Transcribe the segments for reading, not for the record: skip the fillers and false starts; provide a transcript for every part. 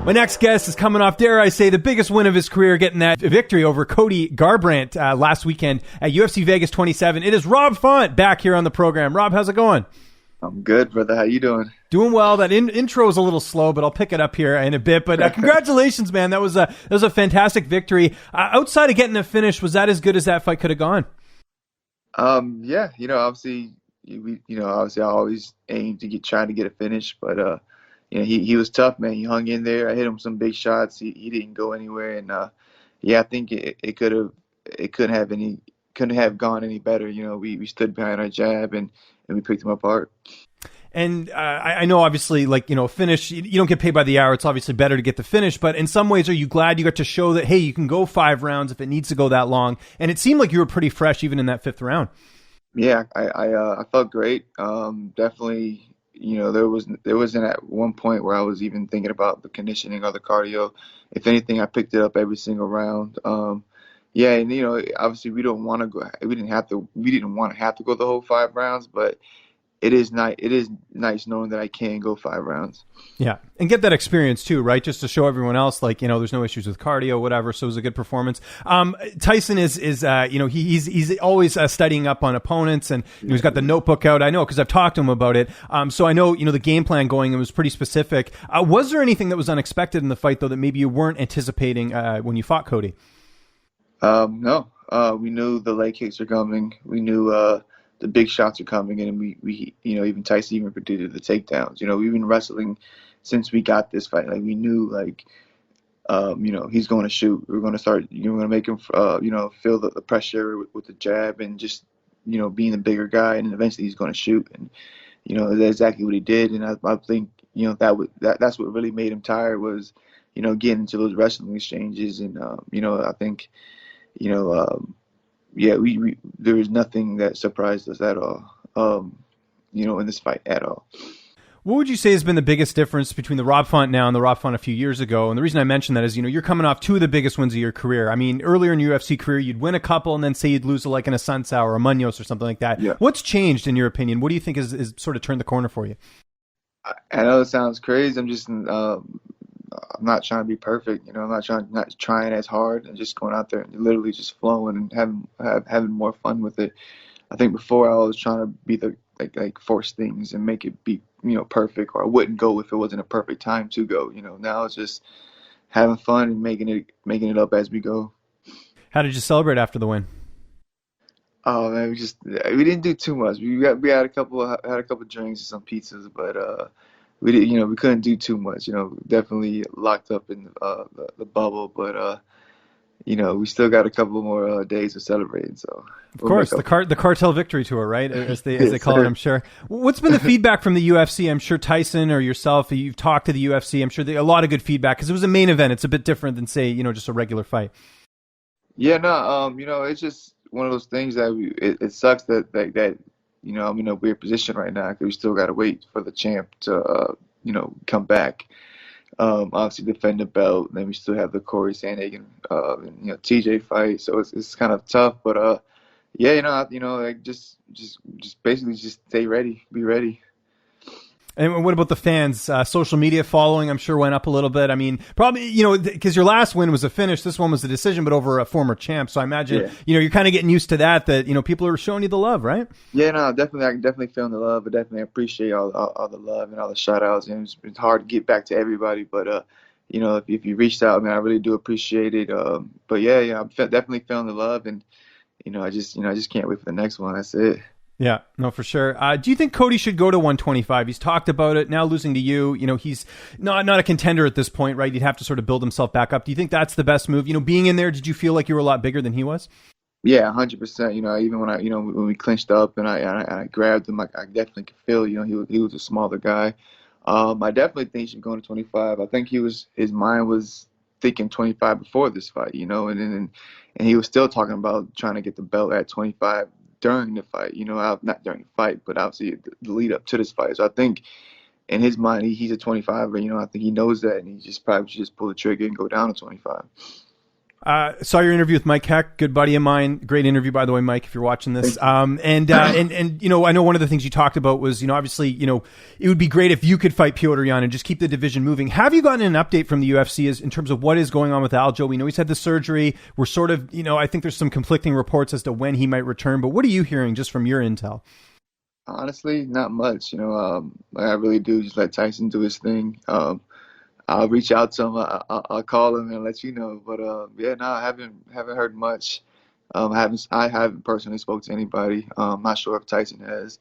My next guest is coming off, dare I say, the biggest win of his career, getting that victory over Cody Garbrandt last weekend at UFC Vegas 27. It is Rob Font back here on the program. Rob, how's it going? I'm good, brother. How you doing? Doing well. That intro is a little slow, but I'll pick it up here in a bit. But congratulations, man. That was a fantastic victory. Outside of getting a finish, was that as good as that fight could have gone? Yeah. Obviously, obviously, I always aim to try to get a finish, but he was tough, man. He hung in there. I hit him some big shots. He didn't go anywhere, and I think it couldn't have gone any better. We stood behind our jab and we picked him apart. And I know, obviously, finish, you don't get paid by the hour. It's obviously better to get the finish. But in some ways, are you glad you got to show that, hey, you can go 5 rounds if it needs to go that long? And it seemed like you were pretty fresh even in that 5th round. Yeah, I felt great. Definitely, there wasn't at one point where I was even thinking about the conditioning or the cardio. If anything, I picked it up every single round. Yeah, and obviously we didn't want to have to go the whole 5 rounds, but it is nice knowing that I can go 5 rounds. Yeah, and get that experience too, right? Just to show everyone else, there's no issues with cardio, whatever. So it was a good performance. Tyson is he's always studying up on opponents, and he's got the notebook out. I know because I've talked to him about it. So I know the game plan going. It was pretty specific. Was there anything that was unexpected in the fight though that maybe you weren't anticipating when you fought Cody? No, we knew the leg kicks are coming. We knew the big shots are coming, and we even Tyson even predicted the takedowns. We've been wrestling since we got this fight. We knew he's going to shoot. We're going to start. We're going to make him feel the pressure with the jab and just being the bigger guy, and eventually he's going to shoot. And that's exactly what he did. And I think that's what really made him tired was getting into those wrestling exchanges. And I think there was nothing that surprised us at all, in this fight at all. What would you say has been the biggest difference between the Rob Font now and the Rob Font a few years ago? And the reason I mention that is, you're coming off 2 of the biggest wins of your career. I mean, earlier in your UFC career, you'd win a couple and then say you'd lose like in a Sunsao or a Munoz or something like that. Yeah. What's changed in your opinion? What do you think is sort of turned the corner for you? I know it sounds crazy. I'm just, I'm not trying to be perfect. I'm not trying as hard and just going out there and literally just flowing and having more fun with it. I think before I was trying to be the force things and make it be perfect, or I wouldn't go if it wasn't a perfect time to go. Now it's just having fun and making it up as we go. How did you celebrate after the win? Oh man, we didn't do too much. We had a couple drinks and some pizzas, but we did, we couldn't do too much. Definitely locked up in the bubble, but we still got a couple more days to celebrate. So of course, the cartel victory tour, right? As they call it, I'm sure. What's been the feedback from the UFC? I'm sure Tyson or yourself, you've talked to the UFC. I'm sure a lot of good feedback because it was a main event. It's a bit different than say just a regular fight. Yeah, no, it's just one of those things that it sucks that I'm in a weird position right now because we still got to wait for the champ to, come back. Obviously defend the belt. And then we still have the Cody Sandhagen, TJ fight. So it's kind of tough, but just basically just stay ready, be ready. And what about the fans? Social media following, I'm sure, went up a little bit. I mean, probably, because your last win was a finish. This one was a decision, but over a former champ. So I imagine, you're kind of getting used to that, people are showing you the love, right? Yeah, no, definitely. I can definitely feel the love. I definitely appreciate all the love and all the shout outs. And it's hard to get back to everybody, but, if you reached out, I really do appreciate it. But yeah, I'm definitely feeling the love. And, I just can't wait for the next one. That's it. Yeah, no, for sure. Do you think Cody should go to 125? He's talked about it. Now losing to you, he's not a contender at this point, right? He'd have to sort of build himself back up. Do you think that's the best move? Being in there, did you feel like you were a lot bigger than he was? Yeah, 100%. Even when when we clinched up and I grabbed him, I definitely could feel, he was a smaller guy. I definitely think he should go to 25. I think his mind was thinking 25 before this fight, and he was still talking about trying to get the belt at 25. During the fight, not during the fight, but obviously the lead up to this fight. So I think in his mind, he's a 25er. I think he knows that, and he probably should just pull the trigger and go down to 25. Saw your interview with Mike Heck, good buddy of mine. Great interview, by the way, Mike, if you're watching this. And you know, I know one of the things you talked about was, you know, obviously, you know, it would be great if you could fight Petr Yan and just keep the division moving. Have you gotten an update from the UFC in terms of what is going on with Aljo? We know he's had the surgery. We're sort of, you know, I think there's some conflicting reports as to when he might return, but what are you hearing just from your intel? Honestly, not much. You know, I really do just let Tyson do his thing. I'll reach out to him. I'll call him and let you know. But yeah, no, I haven't heard much. I haven't personally spoke to anybody. Not sure if Tyson has.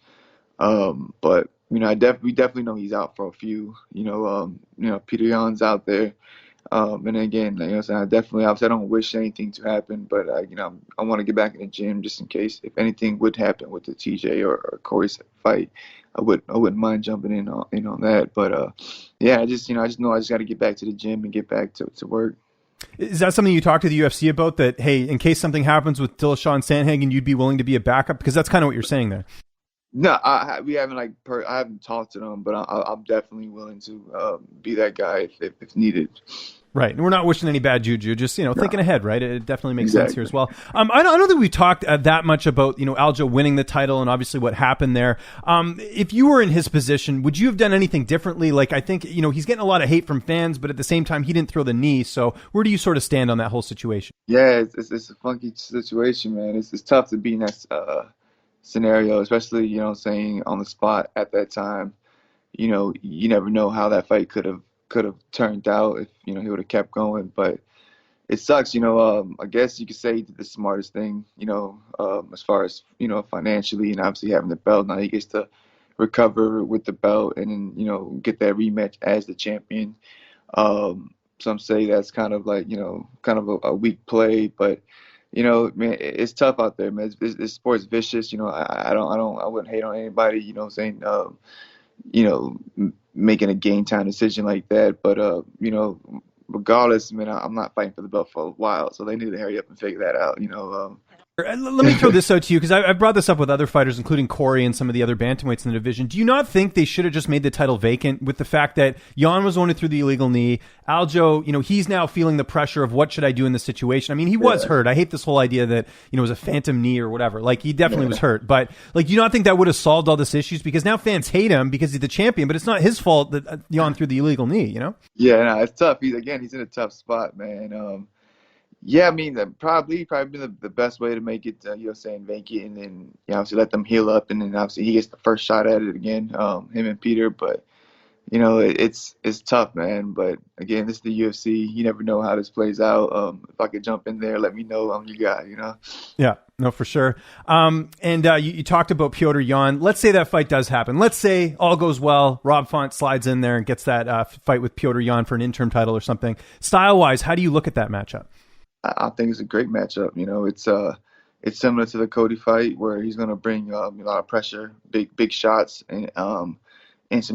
But you know, we definitely know he's out for a few. You know, Petr Yan's out there. And again, you know, so obviously, I don't wish anything to happen, but you know, I want to get back in the gym just in case if anything would happen with the TJ or Corey's fight. I wouldn't mind jumping in on that. But yeah, I just know I just got to get back to the gym and get back to work. Is that something you talked to the UFC about? That hey, in case something happens with Dillashaw-Sandhagen, you'd be willing to be a backup, because that's kind of what you're saying there. No, we haven't I haven't talked to them, but I'm definitely willing to be that guy if needed. Right. And we're not wishing any bad juju, just, you know, thinking ahead, right? It definitely makes sense here as well. I don't think we've talked that much about, you know, Aljo winning the title and obviously what happened there. If you were in his position, would you have done anything differently? Like, I think, you know, he's getting a lot of hate from fans, but at the same time, he didn't throw the knee. So where do you sort of stand on that whole situation? Yeah, it's a funky situation, man. It's tough to be in that scenario, especially, you know, saying on the spot at that time. You know, you never know how that fight could have turned out if, you know, he would have kept going. But it sucks, you know. I guess you could say he did the smartest thing, you know, as far as, you know, financially and obviously having the belt. Now he gets to recover with the belt and then, you know, get that rematch as the champion. Some say that's kind of like, you know, kind of a weak play, but you know, man, it's tough out there, man. This sport's vicious. You know, I wouldn't hate on anybody, you know what I'm saying, you know, making a game time decision like that. But, you know, regardless, man, I'm not fighting for the belt for a while. So they need to hurry up and figure that out, you know. Let me throw this out to you, because I brought this up with other fighters, including Corey and some of the other bantamweights in the division. Do you not think they should have just made the title vacant, with the fact that Yan was only through the illegal knee? Aljo, you know, he's now feeling the pressure of what should I do in this situation? I mean, he was hurt. I hate this whole idea that, you know, it was a phantom knee or whatever. Like, he definitely was hurt. But, like, do you not think that would have solved all these issues? Because now fans hate him because he's the champion, but it's not his fault that Yan threw the illegal knee, you know? Yeah, no, it's tough. He's in a tough spot, man. Yeah, I mean, that probably been the best way to make it, you know, saying vacant, and then, you know, obviously let them heal up, and then obviously he gets the first shot at it again, him and Petr. But, you know, it's tough, man. But again, this is the UFC. You never know how this plays out. If I could jump in there, let me know. I'm your guy, you know? Yeah, no, for sure. You talked about Petr Yan. Let's say that fight does happen. Let's say all goes well. Rob Font slides in there and gets that fight with Petr Yan for an interim title or something. Style-wise, how do you look at that matchup? I think it's a great matchup. You know, it's similar to the Cody fight, where he's going to bring a lot of pressure, big shots, and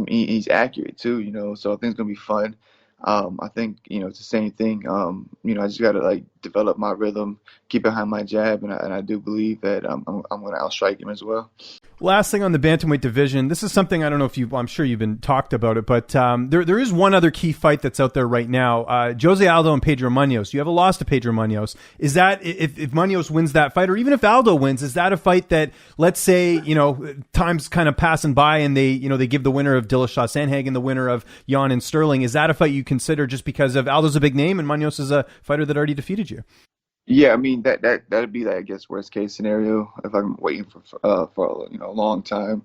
he's accurate too. You know, so I think it's going to be fun. I think, you know, it's the same thing. You know, I just got to like develop my rhythm, keep behind my jab, and I do believe that I'm going to outstrike him as well. Last thing on the bantamweight division, this is something I don't know if I'm sure you've been talked about it, but there is one other key fight that's out there right now. Jose Aldo and Pedro Munoz. You have a loss to Pedro Munoz. Is that, if Munoz wins that fight, or even if Aldo wins, is that a fight that, let's say, you know, time's kind of passing by and they give the winner of Dillashaw-Sandhagen the winner of Yan and Sterling? Is that a fight you consider just because of Aldo's a big name and Munoz is a fighter that already defeated you? Yeah, I mean that'd be, I guess, worst case scenario. If I'm waiting for you know, a long time,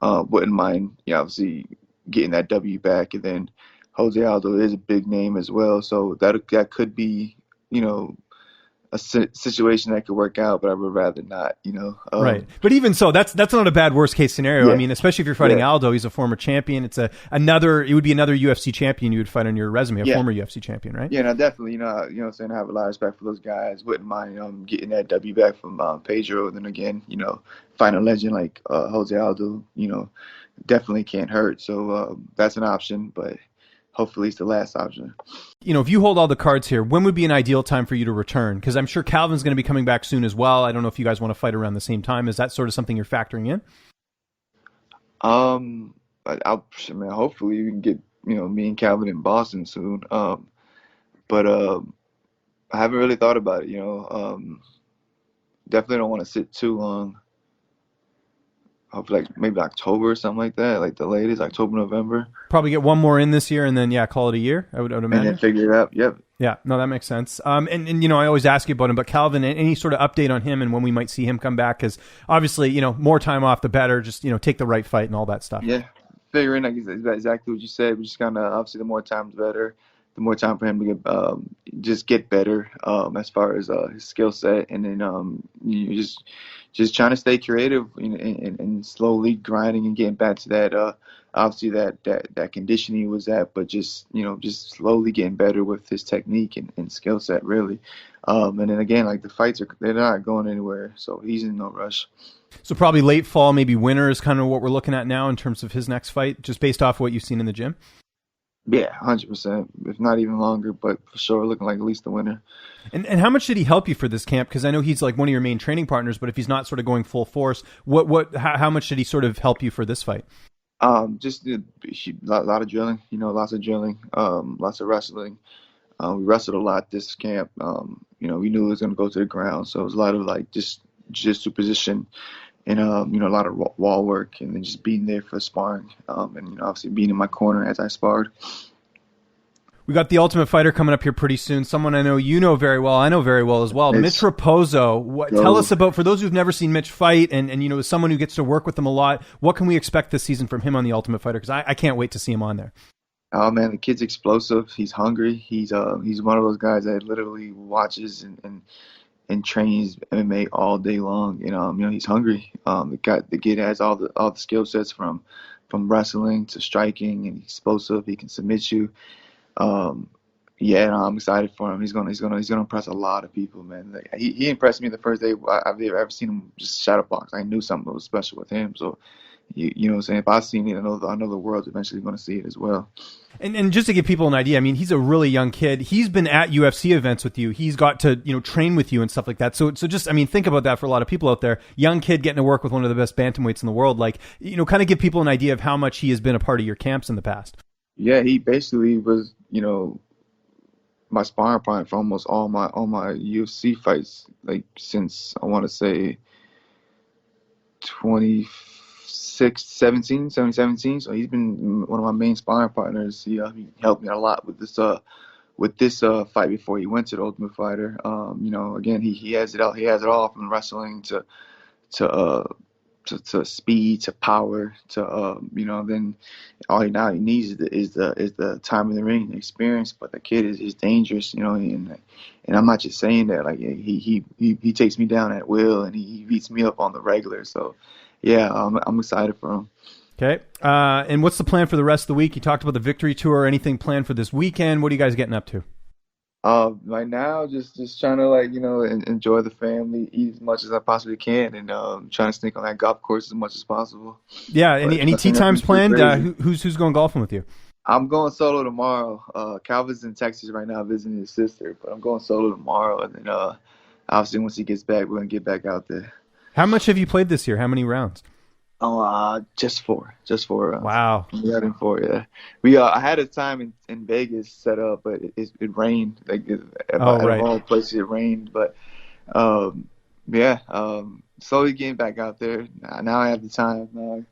wouldn't mind, you know, obviously getting that W back. And then Jose Aldo is a big name as well, so that could be, you know, a situation that could work out, but I would rather not, you know. Right. But even so, that's not a bad worst case scenario. Yeah. I mean, especially if you're fighting Aldo, he's a former champion. It would be another UFC champion you would fight on your resume, a former UFC champion, right? Yeah, no, definitely. You know what I'm saying? I have a lot of respect for those guys. Wouldn't mind getting that W back from Pedro. And then again, you know, fighting a legend like Jose Aldo, you know, definitely can't hurt. So that's an option, but hopefully it's the last option. You know, if you hold all the cards here, when would be an ideal time for you to return? Because I'm sure Calvin's going to be coming back soon as well. I don't know if you guys want to fight around the same time. Is that sort of something you're factoring in? I mean, hopefully we can get, you know, me and Calvin in Boston soon. But I haven't really thought about it. Definitely don't want to sit too long. Hopefully, like maybe October or something like that. Like the latest October, November, Probably get one more in this year, and then call it a year. I would and then imagine. figure it out. Yep. Yeah, no, that makes sense. And I always ask you about him, but Calvin, any sort of update on him and when we might see him come back? Because obviously, more time off the better. Just take the right fight and all that stuff. Yeah, figuring like exactly what you said. We just kind of obviously the more time the better. The more time for him to just get better as far as his skill set, and then you just trying to stay creative and slowly grinding and getting back to that. Obviously that conditioning he was at, but just slowly getting better with his technique and skill set really. And then again, like the fights they're not going anywhere, so he's in no rush. So probably late fall, maybe winter is kind of what we're looking at now in terms of his next fight, just based off what you've seen in the gym. Yeah, 100%, if not even longer, but for sure looking like at least the winner. And how much did he help you for this camp? Because I know he's like one of your main training partners, but if he's not sort of going full force, how much did he sort of help you for this fight? Just a lot of drilling, lots of drilling, lots of wrestling. We wrestled a lot this camp. We knew it was going to go to the ground, so it was a lot of like just to position and a lot of wall work, and then just being there for sparring, and obviously being in my corner as I sparred. We got the Ultimate Fighter coming up here pretty soon. Someone I know you know very well. I know very well as well. Mitch Raposo. Tell us about, for those who've never seen Mitch fight, and as someone who gets to work with him a lot, what can we expect this season from him on the Ultimate Fighter? Because I can't wait to see him on there. Oh man, the kid's explosive. He's hungry. He's one of those guys that literally watches and trains MMA all day long. He's hungry. The kid has all the skill sets from wrestling to striking, and he's explosive. He can submit you. I'm excited for him. He's gonna impress a lot of people, man. Like, he impressed me the first day I've ever seen him just shadow box. I knew something was special with him. So you know what I'm saying? If I've seen it, I know the world's eventually going to see it as well. And just to give people an idea, I mean, he's a really young kid. He's been at UFC events with you. He's got to, train with you and stuff like that. So just, I mean, think about that for a lot of people out there. Young kid getting to work with one of the best bantamweights in the world. Like, kind of give people an idea of how much he has been a part of your camps in the past. Yeah, he basically was, my sparring partner for almost all my UFC fights, like since I want to say 2017. So he's been one of my main sparring partners. He helped me a lot with this fight before he went to the Ultimate Fighter. Again, he has it all. He has it all from wrestling to speed to power to then all he needs is the time in the ring, the experience. But the kid is dangerous, and I'm not just saying that. Like he takes me down at will, and he beats me up on the regular. So yeah, I'm excited for him. Okay, and what's the plan for the rest of the week? You talked about the victory tour. Anything planned for this weekend? What are you guys getting up to? Right now, just trying to enjoy the family, eat as much as I possibly can, and trying to sneak on that golf course as much as possible. Yeah, any tee times planned? Who's going golfing with you? I'm going solo tomorrow. Calvin's in Texas right now visiting his sister, but I'm going solo tomorrow, and then obviously once he gets back, we're gonna get back out there. How much have you played this year? How many rounds? Oh, just four rounds. Wow. We had in 4, yeah. We I had a time in Vegas set up, but it rained. Like at all places it rained, but slowly getting back out there. Now I have the time.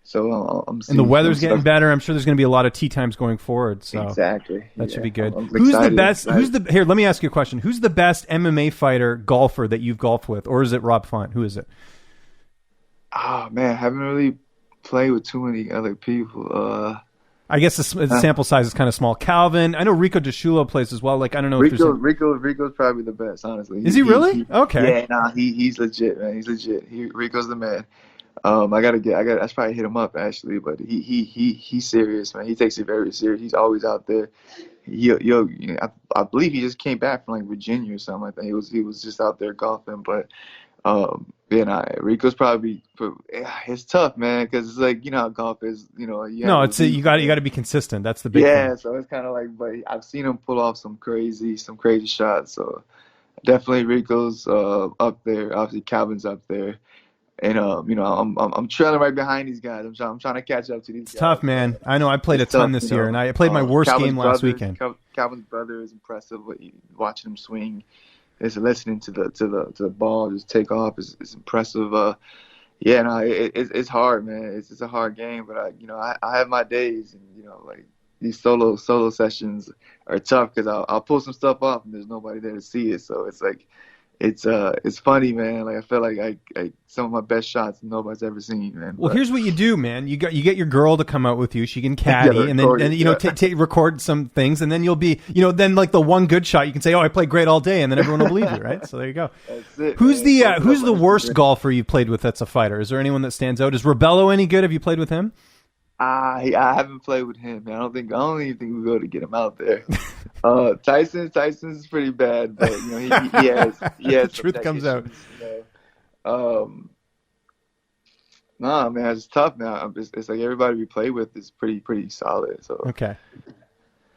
So I'm seeing. And the weather's getting better. I'm sure there's going to be a lot of tee times going forward. So exactly. That should be good. Who's the best? Here? Let me ask you a question. Who's the best MMA fighter golfer that you've golfed with, or is it Rob Font? Who is it? Oh man, I haven't really played with too many other people. I guess the sample size is kind of small. Calvin, I know Rico DeShulo plays as well. Like I don't know. Rico's probably the best, honestly. Is he really? Okay. Yeah, nah, he's legit, man. He's legit. Rico's the man. I should probably hit him up actually, but he's serious, man. He takes it very serious. He's always out there. I believe he just came back from like Virginia or something like that. He was just out there golfing, but. Rico's probably. It's tough, man, because it's like how golf is. You got to be consistent. That's the big thing. Yeah, so it's kind of like, but I've seen him pull off some crazy shots. So definitely Rico's up there. Obviously Calvin's up there. And I'm trailing right behind these guys. I'm trying to catch up to these guys. It's tough, man. I know. I played a ton this year, and I played my worst game last weekend. Calvin's brother is impressive. Watching him swing, is listening to the ball just take off is impressive. It's hard, man. It's a hard game, but I have my days, and like these solo sessions are tough because I'll pull some stuff off and there's nobody there to see it. So it's like it's funny, man. Like I feel like I some of my best shots nobody's ever seen, man. Well, here's what you do, man. You get your girl to come out with you. She can caddy, and then record some things, and then you'll be, then like the one good shot, you can say, "Oh, I played great all day," and then everyone will believe you, right? So there you go. That's it. Who's the worst golfer you've played with that's a fighter? Is there anyone that stands out? Is Rebello any good? Have you played with him? I haven't played with him, man. I don't even think we'll be able to get him out there. Tyson's pretty bad, but he has the truth comes out. Nah, man, it's tough, man. It's like everybody we play with is pretty solid. So okay.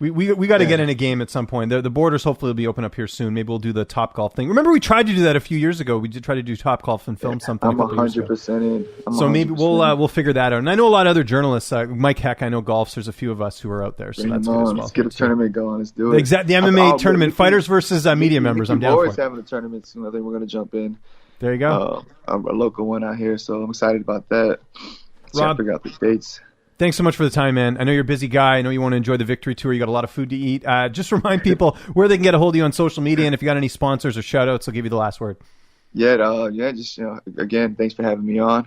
We got to get in a game at some point. The borders hopefully will be open up here soon. Maybe we'll do the Top Golf thing. Remember, we tried to do that a few years ago. We did try to do Top Golf and film something. I'm 100% in. So maybe we'll figure that out. And I know a lot of other journalists. Mike Heck, I know golfs. There's a few of us who are out there, so that's good as well. Let's get a tournament going. Let's do it. Exactly, the MMA tournament, fighters versus media members. I'm down for it. We're always having a tournament soon. I think we're going to jump in. There you go. A local one out here, so I'm excited about that. Rob, figure out the dates. Thanks so much for the time, man. I know you're a busy guy. I know you want to enjoy the victory tour. You got a lot of food to eat. Just remind people where they can get a hold of you on social media, and if you got any sponsors or shout outs, I'll give you the last word. Just again, thanks for having me on.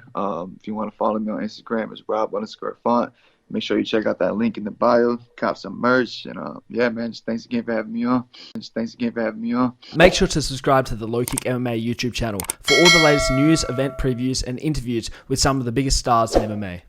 If you want to follow me on Instagram, it's Rob_Font. Make sure you check out that link in the bio, cop some merch, and just thanks again for having me on. Make sure to subscribe to the LowKick MMA YouTube channel for all the latest news, event previews, and interviews with some of the biggest stars in MMA.